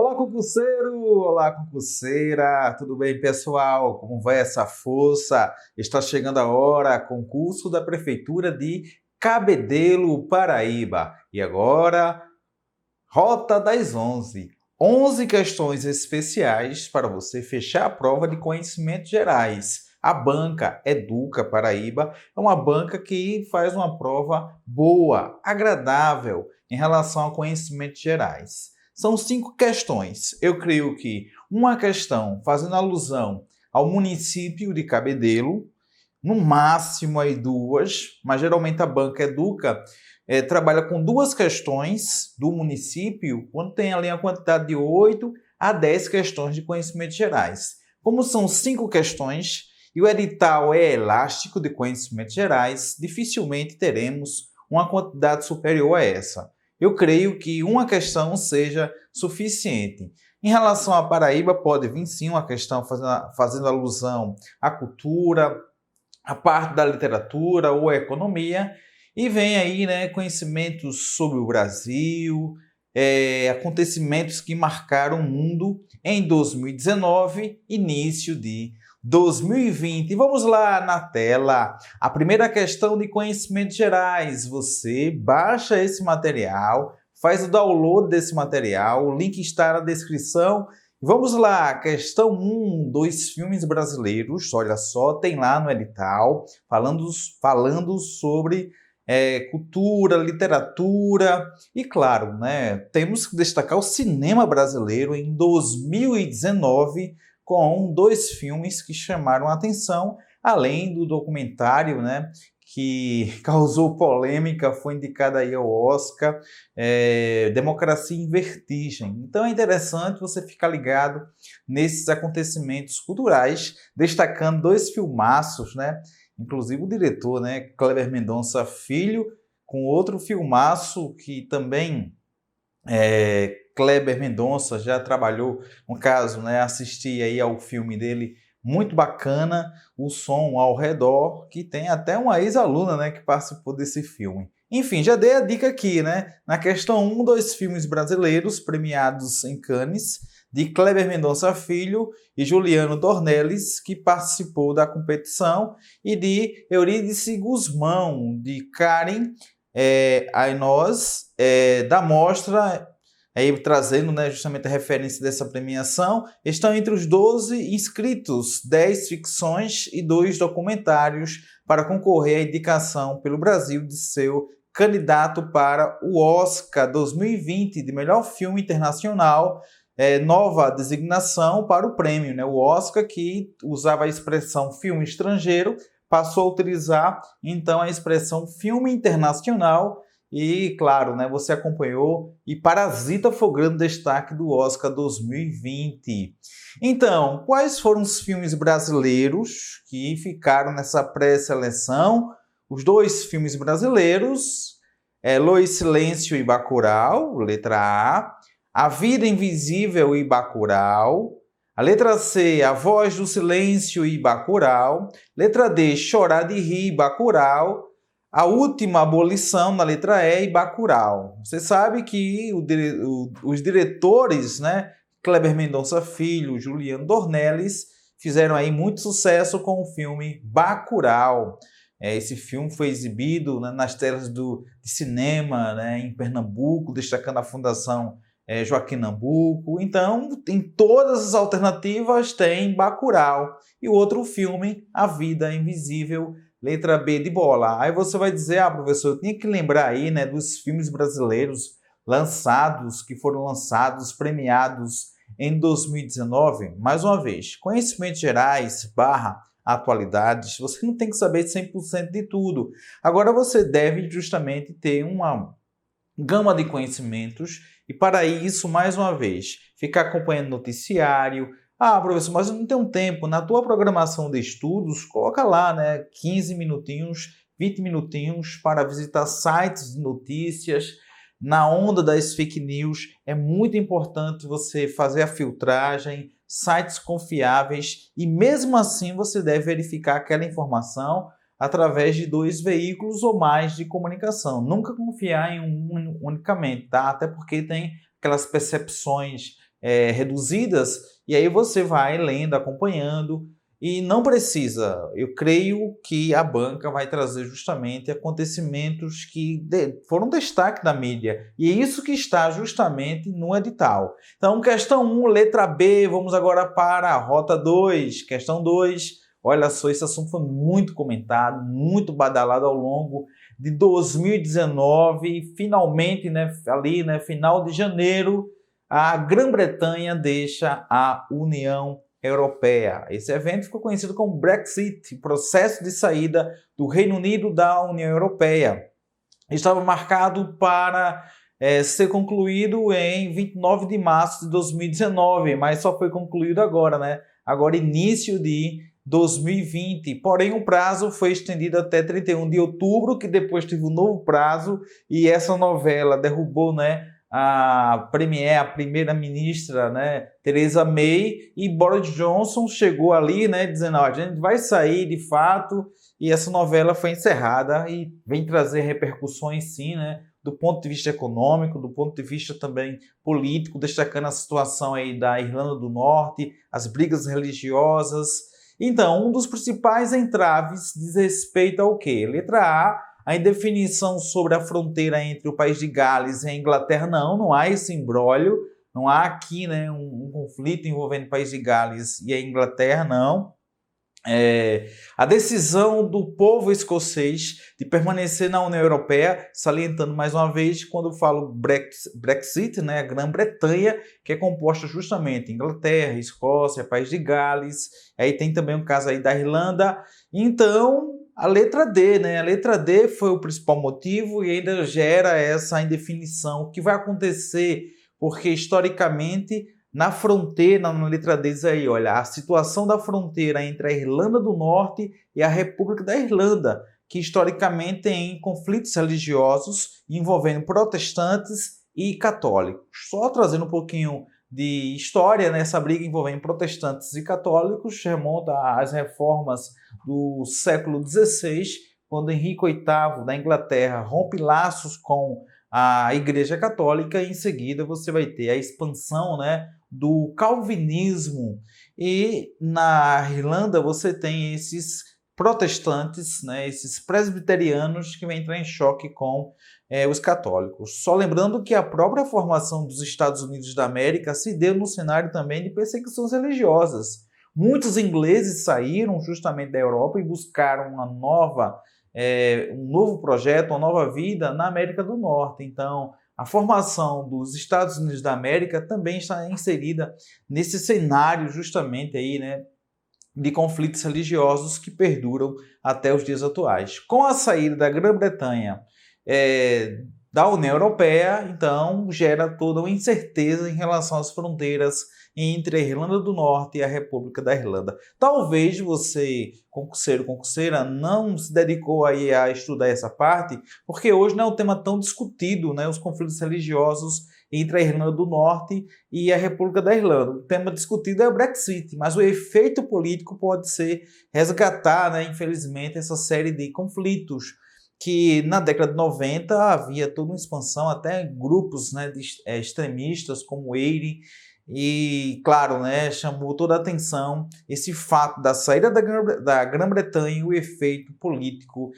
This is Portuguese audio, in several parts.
Olá, concurseiro! Olá, concurseira! Tudo bem, pessoal? Como vai essa força? Está chegando a hora, concurso da Prefeitura de Cabedelo, Paraíba. E agora, Rota das 11. 11 questões especiais para você fechar a prova de conhecimentos gerais. A banca Educa Paraíba é uma banca que faz uma prova boa, agradável em relação a conhecimentos gerais. São 5 questões. Eu creio que uma questão fazendo alusão ao município de Cabedelo, no máximo aí 2, mas geralmente a banca Educa trabalha com 2 questões do município, quando tem ali a quantidade de 8 a 10 questões de conhecimentos gerais. Como são 5 questões e o edital é elástico de conhecimentos gerais, dificilmente teremos uma quantidade superior a essa. Eu creio que uma questão seja suficiente. Em relação à Paraíba, pode vir sim uma questão fazendo alusão à cultura, a parte da literatura ou a economia, e vem aí conhecimentos sobre o Brasil, acontecimentos que marcaram o mundo em 2019, início de 2020. Vamos lá na tela. A primeira questão de conhecimentos gerais. Você baixa esse material, faz o download desse material, o link está na descrição. Vamos lá, questão 1, 2 filmes brasileiros, olha só, tem lá no edital, falando sobre cultura, literatura e, claro, temos que destacar o cinema brasileiro em 2019 com 2 filmes que chamaram a atenção, além do documentário, que causou polêmica, foi indicada aí ao Oscar, Democracia em Vertigem. Então é interessante você ficar ligado nesses acontecimentos culturais, destacando 2 filmaços, inclusive o diretor, Kleber Mendonça Filho, com outro filmaço que também Kleber Mendonça já trabalhou, no caso, assisti aí ao filme dele, muito bacana, O Som ao Redor, que tem até uma ex-aluna que participou desse filme. Enfim, já dei a dica aqui, na questão 1, 2 filmes brasileiros premiados em Cannes, de Kleber Mendonça Filho e Juliano Dornelles, que participou da competição, e de Eurídice Guzmão, de Karen Ainós, da mostra, aí trazendo justamente a referência dessa premiação. Estão entre os 12 inscritos, 10 ficções e 2 documentários para concorrer à indicação pelo Brasil de seu candidato para o Oscar 2020 de melhor filme internacional, nova designação para o prêmio. O Oscar, que usava a expressão filme estrangeiro, passou a utilizar então a expressão filme internacional. E, claro, você acompanhou, e Parasita foi o grande destaque do Oscar 2020. Então, quais foram os filmes brasileiros que ficaram nessa pré-seleção? Os 2 filmes brasileiros, Los Silêncio e Bacurau, letra A Vida Invisível e Bacurau, a letra C, A Voz do Silêncio e Bacurau, letra D, Chorar de Rir e Bacurau, A Última Abolição, na letra E, e Bacurau. Você sabe que os diretores, Kleber Mendonça Filho, Juliano Dornelles, fizeram aí muito sucesso com o filme Bacurau. Esse filme foi exibido nas telas de cinema em Pernambuco, destacando a Fundação Joaquim Nabuco. Então, em todas as alternativas tem Bacurau. E o outro filme, A Vida Invisível, letra B de bola. Aí você vai dizer, professor, eu tinha que lembrar aí dos filmes brasileiros lançados, que foram lançados, premiados em 2019. Mais uma vez, conhecimentos gerais / atualidades, você não tem que saber 100% de tudo. Agora você deve justamente ter uma gama de conhecimentos e, para isso, mais uma vez, ficar acompanhando noticiário. Professor, mas eu não tenho tempo. Na tua programação de estudos, coloca lá 15 minutinhos, 20 minutinhos para visitar sites de notícias. Na onda das fake news, é muito importante você fazer a filtragem, sites confiáveis, e mesmo assim você deve verificar aquela informação através de 2 veículos ou mais de comunicação. Nunca confiar em um unicamente, tá? Até porque tem aquelas percepções reduzidas, e aí você vai lendo, acompanhando, e não precisa. Eu creio que a banca vai trazer justamente acontecimentos que foram destaque da mídia, e é isso que está justamente no edital. Então, questão 1, letra B, vamos agora para a rota 2. Questão 2, olha só, esse assunto foi muito comentado, muito badalado ao longo de 2019, finalmente, né, ali, né, final de janeiro, a Grã-Bretanha deixa a União Europeia. Esse evento ficou conhecido como Brexit, processo de saída do Reino Unido da União Europeia. Estava marcado para ser concluído em 29 de março de 2019, mas só foi concluído agora, né? Agora, início de 2020. Porém, o prazo foi estendido até 31 de outubro, que depois teve um novo prazo, e essa novela derrubou, né, a premier, a primeira-ministra, né, Theresa May, e Boris Johnson chegou ali, né, dizendo, a gente vai sair de fato, e essa novela foi encerrada e vem trazer repercussões, sim, né, do ponto de vista econômico, do ponto de vista também político, destacando a situação aí da Irlanda do Norte, as brigas religiosas. Então, um dos principais entraves diz respeito ao quê? Letra A indefinição sobre a fronteira entre o país de Gales e a Inglaterra. Não há esse imbróglio, não há aqui, né, um conflito envolvendo o país de Gales e a Inglaterra, não. A decisão do povo escocês de permanecer na União Europeia, salientando mais uma vez, quando eu falo Brexit, né, a Grã-Bretanha, que é composta justamente Inglaterra, Escócia, País de Gales, aí tem também o caso aí da Irlanda. Então, a letra D, né? A letra D foi o principal motivo e ainda gera essa indefinição. O que vai acontecer? Porque, historicamente, na fronteira, na letra D, diz aí, olha, a situação da fronteira entre a Irlanda do Norte e a República da Irlanda, que historicamente tem conflitos religiosos envolvendo protestantes e católicos. Só trazendo um pouquinho de história, nessa briga envolvendo protestantes e católicos, remonta às reformas do século XVI, quando Henrique VIII da Inglaterra rompe laços com a Igreja Católica, e em seguida você vai ter a expansão, né, do calvinismo, e na Irlanda você tem esses protestantes, né, esses presbiterianos que vão entrar em choque com os católicos. Só lembrando que a própria formação dos Estados Unidos da América se deu no cenário também de perseguições religiosas. Muitos ingleses saíram justamente da Europa e buscaram um novo projeto, uma nova vida na América do Norte. Então, a formação dos Estados Unidos da América também está inserida nesse cenário justamente aí, né, de conflitos religiosos que perduram até os dias atuais. Com a saída da Grã-Bretanha da União Europeia, então gera toda uma incerteza em relação às fronteiras entre a Irlanda do Norte e a República da Irlanda. Talvez você, concurseiro, concurseira, não se dedicou aí a estudar essa parte, porque hoje não é um tema tão discutido, né, os conflitos religiosos entre a Irlanda do Norte e a República da Irlanda. O tema discutido é o Brexit, mas o efeito político pode ser resgatar, né, infelizmente, essa série de conflitos que na década de 90 havia toda uma expansão, até grupos, né, extremistas como o EIRE, e, claro, né, chamou toda a atenção esse fato da saída da Grã-Bretanha e o efeito político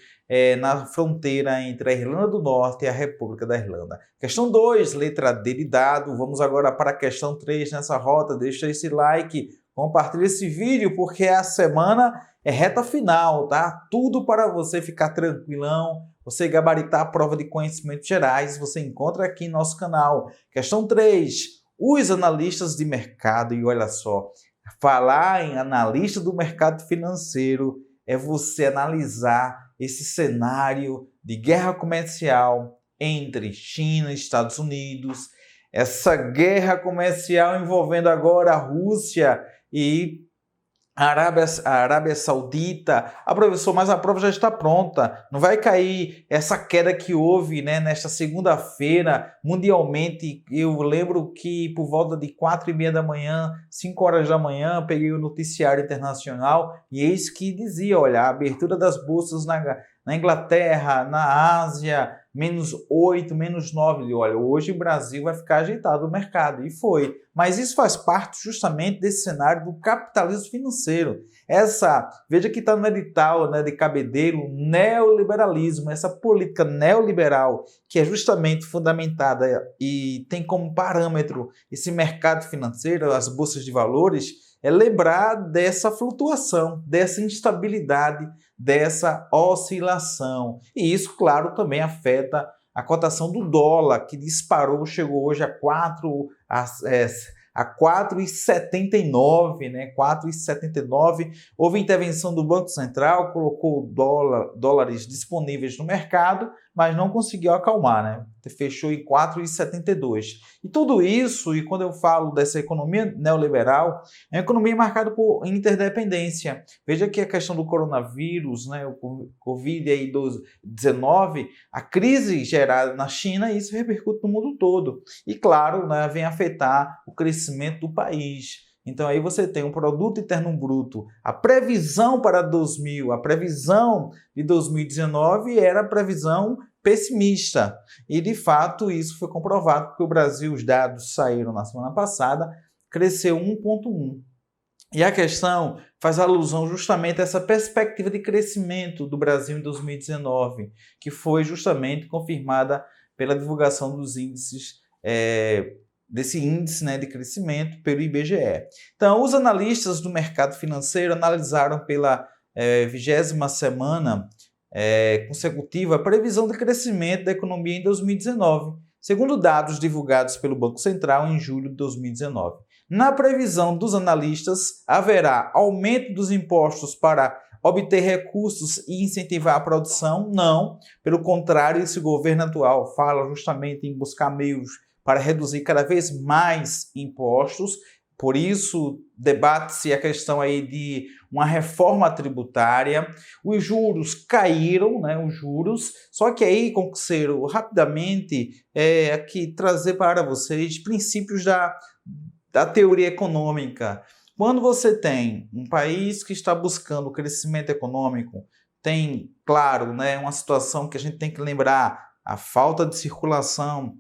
na fronteira entre a Irlanda do Norte e a República da Irlanda. Questão 2, letra D de dado. Vamos agora para a questão 3 nessa rota. Deixa esse like, compartilha esse vídeo, porque a semana é reta final, tá? Tudo para você ficar tranquilão, você gabaritar a prova de conhecimentos gerais, você encontra aqui em nosso canal. Questão 3. Os analistas de mercado, e olha só, falar em analista do mercado financeiro é você analisar esse cenário de guerra comercial entre China e Estados Unidos, essa guerra comercial envolvendo agora a Rússia e a Arábia Saudita. Professor, mas a prova já está pronta. Não vai cair essa queda que houve, né, nesta segunda-feira, mundialmente. Eu lembro que por volta de 4h30 da manhã, 5 horas da manhã, peguei o noticiário internacional e eis que dizia, olha, a abertura das bolsas na Inglaterra, na Ásia, -8, -9. E olha, hoje o Brasil vai ficar ajeitado no mercado. E foi. Mas isso faz parte justamente desse cenário do capitalismo financeiro. Veja que está no edital, né, de Cabedelo, neoliberalismo, essa política neoliberal que é justamente fundamentada e tem como parâmetro esse mercado financeiro, as bolsas de valores, é lembrar dessa flutuação, dessa instabilidade, dessa oscilação. E isso, claro, também afeta a cotação do dólar, que disparou, chegou hoje a 4,79, né? 4,79. Houve intervenção do Banco Central, colocou dólares disponíveis no mercado, mas não conseguiu acalmar, né? Fechou em 4,72. E tudo isso, e quando eu falo dessa economia neoliberal, é uma economia marcada por interdependência. Veja que a questão do coronavírus, né, o Covid-19, a crise gerada na China, isso repercute no mundo todo. E, claro, né, vem afetar o crescimento do país. Então aí você tem um produto interno bruto. A previsão para 2000, a previsão de 2019 era a previsão pessimista. E de fato isso foi comprovado porque o Brasil, os dados saíram na semana passada, cresceu 1,1. E a questão faz alusão justamente a essa perspectiva de crescimento do Brasil em 2019, que foi justamente confirmada pela divulgação dos índices desse índice, né, de crescimento pelo IBGE. Então, os analistas do mercado financeiro analisaram pela 20ª semana consecutiva a previsão de crescimento da economia em 2019, segundo dados divulgados pelo Banco Central em julho de 2019. Na previsão dos analistas, haverá aumento dos impostos para obter recursos e incentivar a produção? Não. Pelo contrário, esse governo atual fala justamente em buscar meios para reduzir cada vez mais impostos. Por isso, debate-se a questão aí de uma reforma tributária. Os juros caíram, né, os juros. Só que aí, concurseiro, rapidamente, aqui trazer para vocês princípios da teoria econômica. Quando você tem um país que está buscando crescimento econômico, tem, claro, né, uma situação que a gente tem que lembrar, a falta de circulação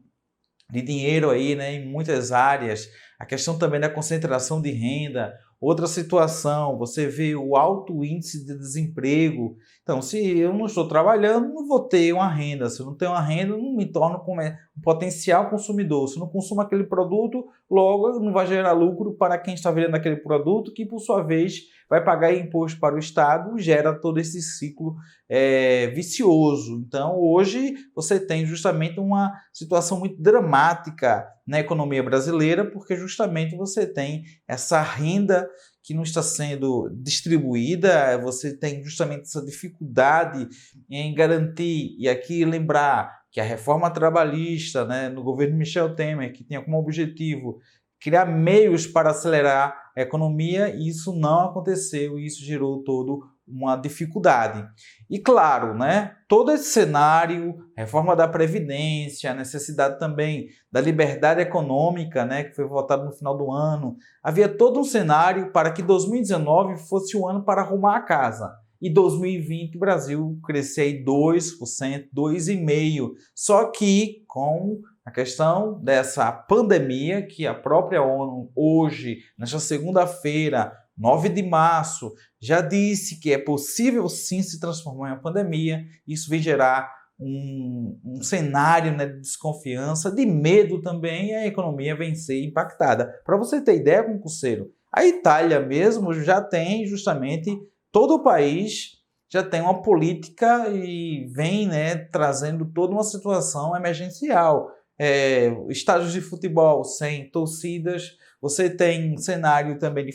de dinheiro aí, né, em muitas áreas, a questão também da concentração de renda. Outra situação, você vê o alto índice de desemprego. Então, se eu não estou trabalhando, não vou ter uma renda. Se eu não tenho uma renda, não me torno um potencial consumidor. Se eu não consumo aquele produto, logo não vai gerar lucro para quem está vendendo aquele produto, que por sua vez vai pagar imposto para o Estado, gera todo esse ciclo vicioso. Então, hoje você tem justamente uma situação muito dramática na economia brasileira, porque justamente você tem essa renda que não está sendo distribuída, você tem justamente essa dificuldade em garantir, e aqui lembrar que a reforma trabalhista, né, no governo Michel Temer, que tinha como objetivo criar meios para acelerar a economia, e isso não aconteceu, e isso gerou todo uma dificuldade. E claro, né, todo esse cenário, reforma da Previdência, a necessidade também da liberdade econômica, né, que foi votado no final do ano, havia todo um cenário para que 2019 fosse o ano para arrumar a casa. E 2020 o Brasil cresceu aí 2%, 2,5%. Só que com a questão dessa pandemia, que a própria ONU hoje, nesta segunda-feira, 9 de março, já disse que é possível sim se transformar em uma pandemia. Isso vem gerar um cenário, né, de desconfiança, de medo também, e a economia vem ser impactada. Para você ter ideia, concurseiro, a Itália mesmo já tem justamente, todo o país já tem uma política e vem, né, trazendo toda uma situação emergencial. Estádios de futebol sem torcidas, você tem cenário também de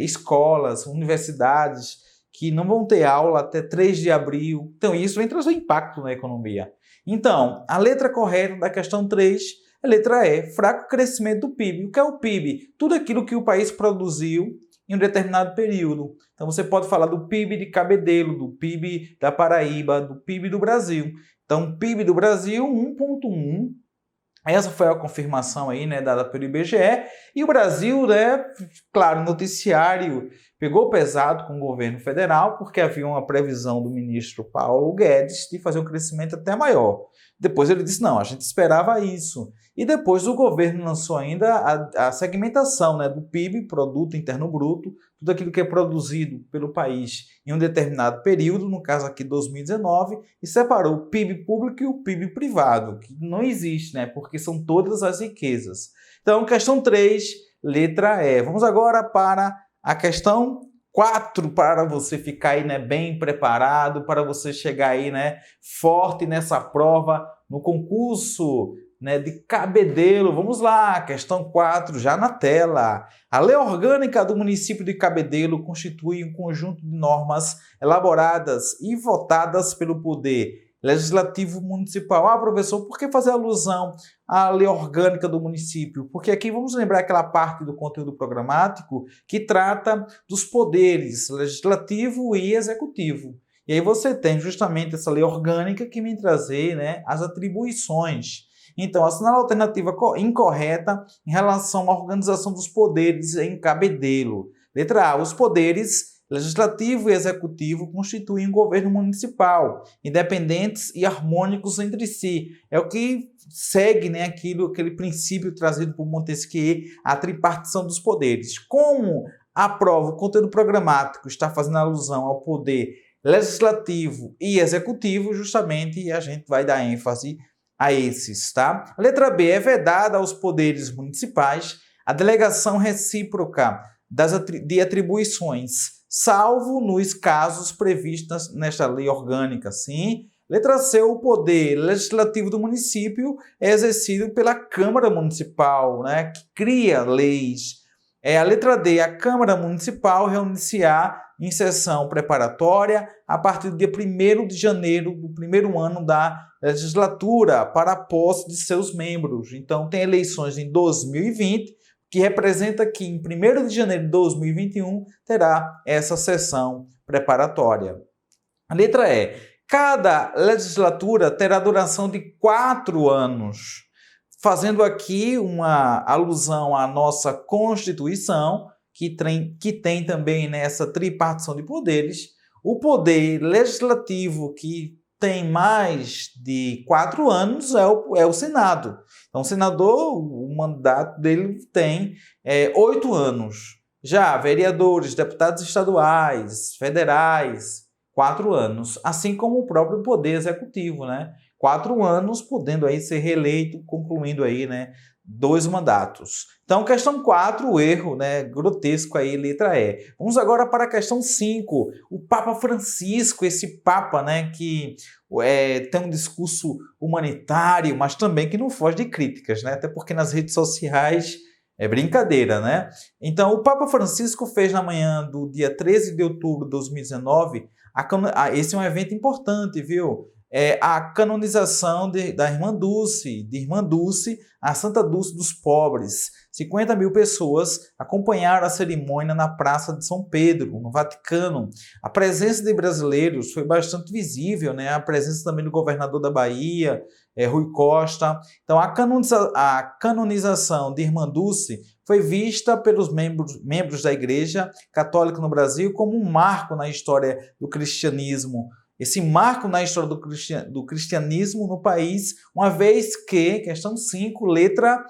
escolas, universidades que não vão ter aula até 3 de abril. Então isso vem trazer impacto na economia. Então, a letra correta da questão 3, a letra E, fraco crescimento do PIB. O que é o PIB? Tudo aquilo que o país produziu em um determinado período. Então você pode falar do PIB de Cabedelo, do PIB da Paraíba, do PIB do Brasil. Então, PIB do Brasil, 1,1. Essa foi a confirmação aí, né, dada pelo IBGE. E o Brasil, né, claro, o noticiário pegou pesado com o governo federal, porque havia uma previsão do ministro Paulo Guedes de fazer um crescimento até maior. Depois ele disse, não, a gente esperava isso. E depois o governo lançou ainda a segmentação, né, do PIB, Produto Interno Bruto, tudo aquilo que é produzido pelo país em um determinado período, no caso aqui 2019, e separou o PIB público e o PIB privado, que não existe, né, porque são todas as riquezas. Então, questão 3, letra E. Vamos agora para a questão 4, para você ficar aí, né, bem preparado, para você chegar aí, né, forte nessa prova, no concurso, né, de Cabedelo. Vamos lá, questão 4, já na tela. A lei orgânica do município de Cabedelo constitui um conjunto de normas elaboradas e votadas pelo Poder Legislativo Municipal. Ah, professor, por que fazer alusão à lei orgânica do município? Porque aqui vamos lembrar aquela parte do conteúdo programático que trata dos poderes legislativo e executivo. E aí você tem justamente essa lei orgânica que vem trazer, né, as atribuições. Então, assinala a alternativa incorreta em relação à organização dos poderes em Cabedelo. Letra A. Os poderes legislativo e executivo constituem um governo municipal, independentes e harmônicos entre si. É o que segue, né, aquele princípio trazido por Montesquieu, a tripartição dos poderes. Como a prova, o conteúdo programático está fazendo alusão ao poder legislativo e executivo, justamente a gente vai dar ênfase a esses, tá? A letra B. É vedada aos poderes municipais a delegação recíproca de atribuições, salvo nos casos previstos nesta lei orgânica, sim. Letra C. O poder legislativo do município é exercido pela Câmara Municipal, né, que cria leis. A letra D. A Câmara Municipal reunir-se-á em sessão preparatória a partir do dia 1º de janeiro do primeiro ano da legislatura para a posse de seus membros. Então, tem eleições em 2020, que representa que em 1º de janeiro de 2021 terá essa sessão preparatória. A letra E. Cada legislatura terá duração de 4 anos. Fazendo aqui uma alusão à nossa Constituição, que tem também nessa tripartição de poderes, o poder legislativo que tem mais de 4 anos é o Senado. Então, o senador, o mandato dele tem 8 anos. Já vereadores, deputados estaduais, federais, 4 anos. Assim como o próprio poder executivo, né? 4 anos, podendo aí ser reeleito, concluindo aí, né, 2 mandatos. Então, questão 4, o erro, né, grotesco aí, letra E. Vamos agora para a questão 5. O Papa Francisco, esse Papa, né, que tem um discurso humanitário, mas também que não foge de críticas, né? Até porque nas redes sociais é brincadeira, né? Então, o Papa Francisco fez na manhã do dia 13 de outubro de 2019, esse é um evento importante, viu? A canonização da Irmã Dulce, a Santa Dulce dos Pobres. 50 mil pessoas acompanharam a cerimônia na Praça de São Pedro, no Vaticano. A presença de brasileiros foi bastante visível, né? A presença também do governador da Bahia, Rui Costa. Então, a canonização de Irmã Dulce foi vista pelos membros da Igreja Católica no Brasil como um marco na história do cristianismo. Esse marco na história do cristianismo no país, uma vez que, questão 5, letra,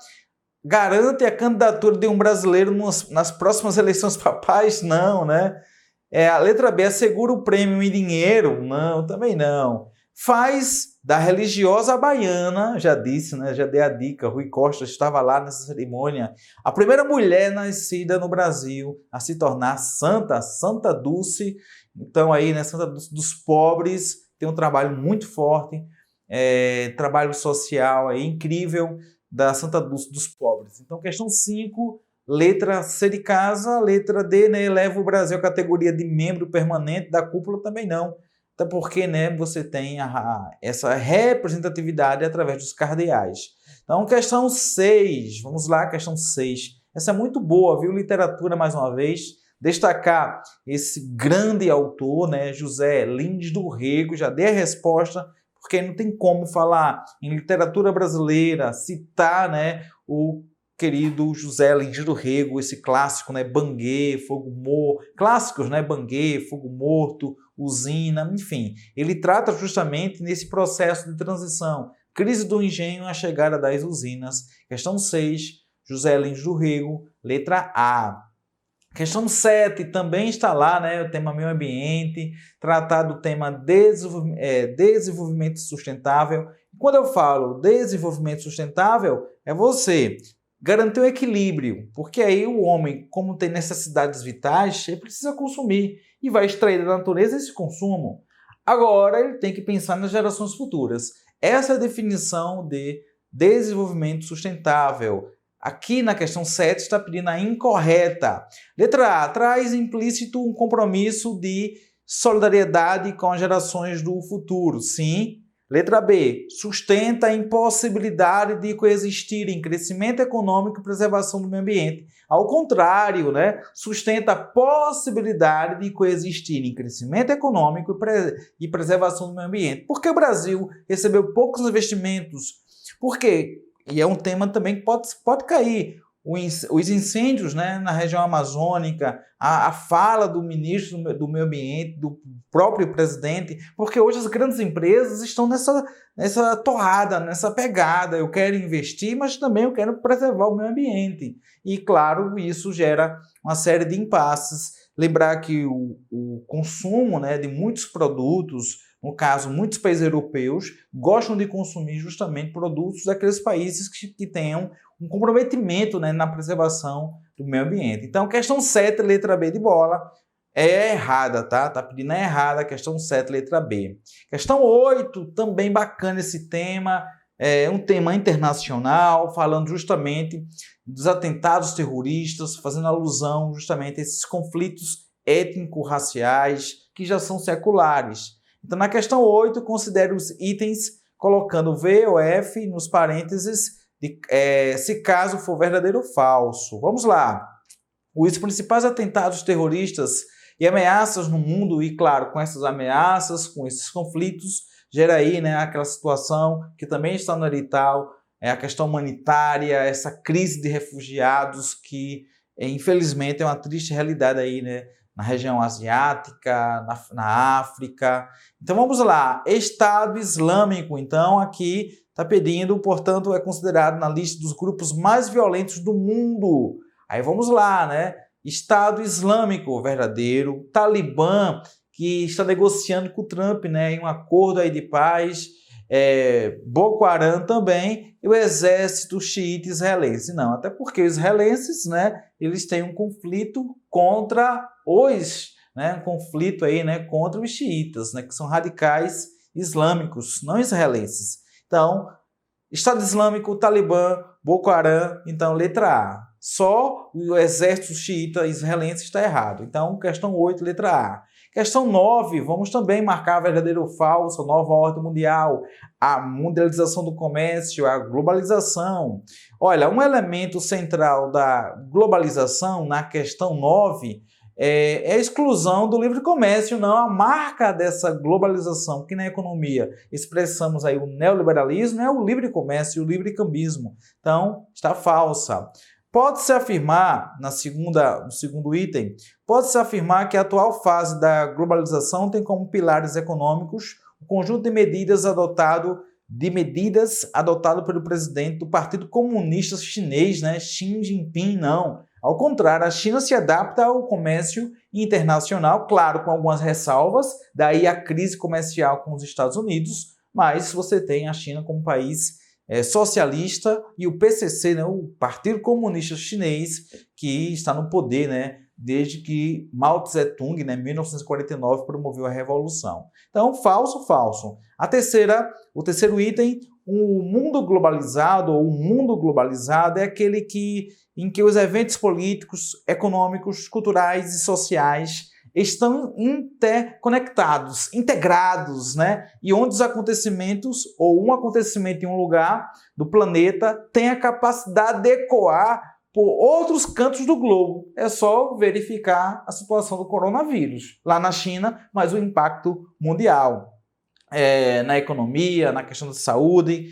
garante a candidatura de um brasileiro nas próximas eleições papais? Não, né? A letra B, assegura o prêmio em dinheiro? Não, também não. Faz da religiosa baiana, já disse, né? Já dei a dica, Rui Costa estava lá nessa cerimônia, a primeira mulher nascida no Brasil a se tornar Santa Dulce. Então aí, né, Santa Dulce dos Pobres, tem um trabalho muito forte, trabalho social aí, incrível, da Santa Dulce dos Pobres. Então, questão 5, letra C de casa, letra D, né, eleva o Brasil à categoria de membro permanente da cúpula, também não. Até porque, né, você tem essa representatividade através dos cardeais. Então, questão 6, vamos lá, questão 6. Essa é muito boa, viu? Literatura, mais uma vez. Destacar esse grande autor, né, José Lins do Rego, já dei a resposta, porque não tem como falar em literatura brasileira, citar, né, o querido José Lins do Rego, esse clássico, né, Banguê, Fogo Morto, clássicos, né, Banguê, Fogo Morto, Usina, enfim. Ele trata justamente nesse processo de transição crise do engenho e a chegada das usinas. Questão 6, José Lins do Rego, letra A. Questão 7 também está lá, né, o tema meio ambiente, tratar do tema desenvolvimento sustentável. Quando eu falo desenvolvimento sustentável, é você garantir o equilíbrio, porque aí o homem, como tem necessidades vitais, ele precisa consumir e vai extrair da natureza esse consumo. Agora ele tem que pensar nas gerações futuras. Essa é a definição de desenvolvimento sustentável. Aqui na questão 7 está pedindo a incorreta. Letra A, traz implícito um compromisso de solidariedade com as gerações do futuro. Sim. Letra B, sustenta a impossibilidade de coexistirem crescimento econômico e preservação do meio ambiente. Ao contrário, né? Sustenta a possibilidade de coexistirem crescimento econômico e preservação do meio ambiente. Por que o Brasil recebeu poucos investimentos? Por quê? E é um tema também que pode cair. Os incêndios, né, na região amazônica, a fala do ministro do meio ambiente, do próprio presidente, porque hoje as grandes empresas estão nessa toada, nessa pegada. Eu quero investir, mas também eu quero preservar o meio ambiente. E, claro, isso gera uma série de impasses. Lembrar que o consumo, né, de muitos produtos, no caso, muitos países europeus gostam de consumir justamente produtos daqueles países que tenham um comprometimento, né, na preservação do meio ambiente. Então, questão 7, letra B de bola, é errada, tá? Tá pedindo errada a questão 7, letra B. Questão 8, também bacana esse tema, é um tema internacional, falando justamente dos atentados terroristas, fazendo alusão justamente a esses conflitos étnico-raciais que já são seculares. Então, na questão 8, considere os itens colocando V ou F nos parênteses, se caso for verdadeiro ou falso. Vamos lá. Os principais atentados terroristas e ameaças no mundo, e claro, com essas ameaças, com esses conflitos, gera aí, né, aquela situação que também está no edital, a questão humanitária, essa crise de refugiados que, infelizmente, é uma triste realidade aí, né, na região asiática, na África. Então vamos lá, Estado Islâmico, então aqui está pedindo, portanto é considerado na lista dos grupos mais violentos do mundo. Aí vamos lá, né? Estado Islâmico, verdadeiro, Talibã, que está negociando com o Trump, né, em um acordo aí de paz, Boko Haram também, e o exército xiita israelense. Não, até porque os israelenses, né, eles têm um conflito contra um conflito aí, né, contra os xiitas, né, que são radicais islâmicos, não israelenses. Então, Estado Islâmico, Talibã, Boko Haram, então letra A. Só o exército xiita israelense está errado. Então, questão 8, letra A. Questão 9, vamos também marcar verdadeiro ou falso, a nova ordem mundial, a mundialização do comércio, a globalização. Olha, um elemento central da globalização na questão 9 é a exclusão do livre comércio, não a marca dessa globalização, que na economia expressamos aí o neoliberalismo, é o livre comércio e o livre cambismo. Então, está falsa. Pode-se afirmar, no segundo item, pode-se afirmar que a atual fase da globalização tem como pilares econômicos o conjunto de medidas adotado pelo presidente do Partido Comunista Chinês, né, Xi Jinping, não. Ao contrário, a China se adapta ao comércio internacional, claro, com algumas ressalvas, daí a crise comercial com os Estados Unidos, mas você tem a China como país socialista e o PCC, né, o Partido Comunista Chinês, que está no poder, né, desde que Mao Tse-tung, né, em 1949, promoveu a revolução. Então, falso, falso. O terceiro item, o mundo globalizado é aquele em que os eventos políticos, econômicos, culturais e sociais estão interconectados, integrados, né? E onde os acontecimentos, ou um acontecimento em um lugar do planeta, tem a capacidade de ecoar por outros cantos do globo. É só verificar a situação do coronavírus lá na China, mas o impacto mundial na economia, na questão da saúde.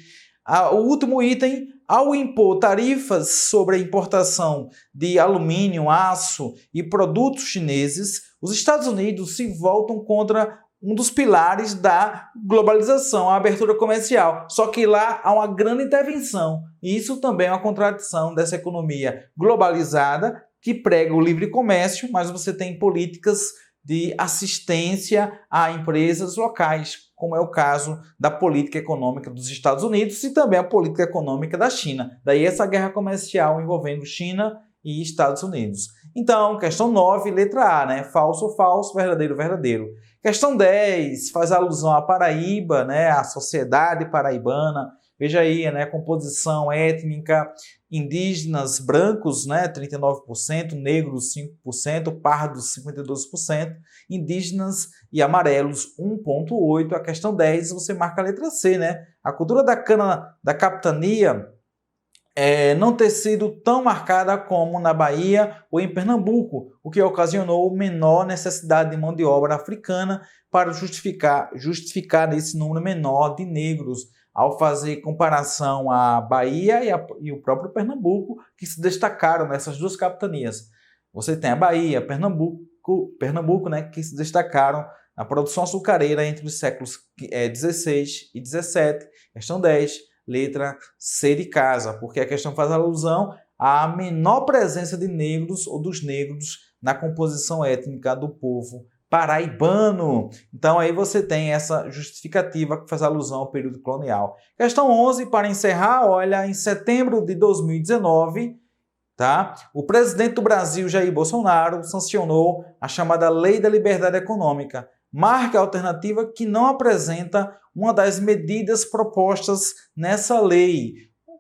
O último item, ao impor tarifas sobre a importação de alumínio, aço e produtos chineses, os Estados Unidos se voltam contra um dos pilares da globalização, a abertura comercial. Só que lá há uma grande intervenção. E isso também é uma contradição dessa economia globalizada que prega o livre comércio, mas você tem políticas de assistência a empresas locais, como é o caso da política econômica dos Estados Unidos e também a política econômica da China. Daí essa guerra comercial envolvendo China e Estados Unidos. Então, questão 9, letra A, né? Falso, falso, verdadeiro, verdadeiro. Questão 10 faz alusão à Paraíba, né? À sociedade paraibana. Veja aí, né? Composição étnica, indígenas brancos, né? 39%, negros 5%, pardos 52%, indígenas e amarelos 1,8%. A questão 10 você marca a letra C, né? A cultura da cana da capitania não ter sido tão marcada como na Bahia ou em Pernambuco, o que ocasionou menor necessidade de mão de obra africana para justificar esse número menor de negros, ao fazer comparação à Bahia e o próprio Pernambuco, que se destacaram nessas duas capitanias. Você tem a Bahia, Pernambuco, né, que se destacaram na produção açucareira entre os séculos 16 e 17. Questão 10. Letra C de casa, porque a questão faz alusão à menor presença de negros ou dos negros na composição étnica do povo paraibano. Então aí você tem essa justificativa que faz alusão ao período colonial. Questão 11, para encerrar, olha, em setembro de 2019, tá? O presidente do Brasil, Jair Bolsonaro, sancionou a chamada Lei da Liberdade Econômica, marca alternativa que não apresenta uma das medidas propostas nessa lei.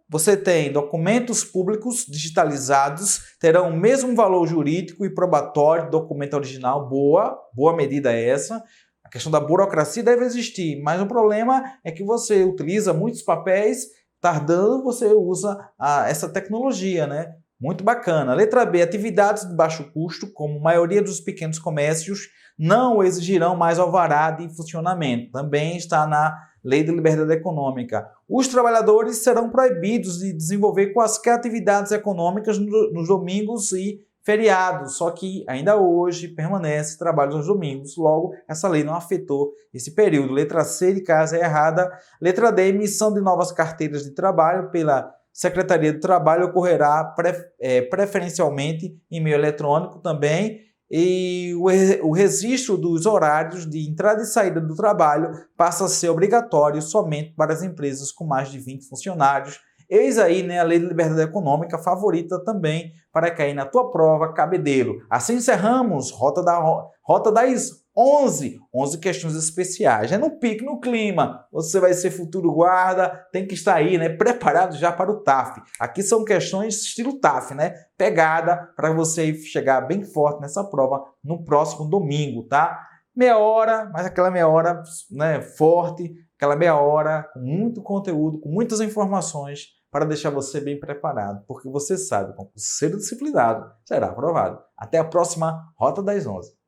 Você tem documentos públicos digitalizados, terão o mesmo valor jurídico e probatório do documento original. Boa medida essa. A questão da burocracia deve existir, mas o problema é que você utiliza muitos papéis, tardando, você usa essa tecnologia, né? Muito bacana. Letra B, atividades de baixo custo, como a maioria dos pequenos comércios, não exigirão mais alvará de funcionamento. Também está na Lei de Liberdade Econômica. Os trabalhadores serão proibidos de desenvolver quaisquer atividades econômicas nos domingos e feriados, só que ainda hoje permanece trabalho nos domingos, logo essa lei não afetou esse período. Letra C de casa é errada. Letra D, emissão de novas carteiras de trabalho pela Secretaria do Trabalho ocorrerá preferencialmente em meio eletrônico também, e o registro dos horários de entrada e saída do trabalho passa a ser obrigatório somente para as empresas com mais de 20 funcionários. Eis aí, né, a Lei de Liberdade Econômica, favorita também para cair na tua prova, cabedeiro. Assim encerramos Rota das 11 questões especiais. É no pique, no clima. Você vai ser futuro guarda, tem que estar aí, né, preparado já para o TAF. Aqui são questões estilo TAF, né? Pegada para você chegar bem forte nessa prova no próximo domingo, tá? Meia hora, mas aquela meia hora, né, forte, aquela meia hora com muito conteúdo, com muitas informações para deixar você bem preparado, porque você sabe, com o concurseiro disciplinado será aprovado. Até a próxima Rota das 11.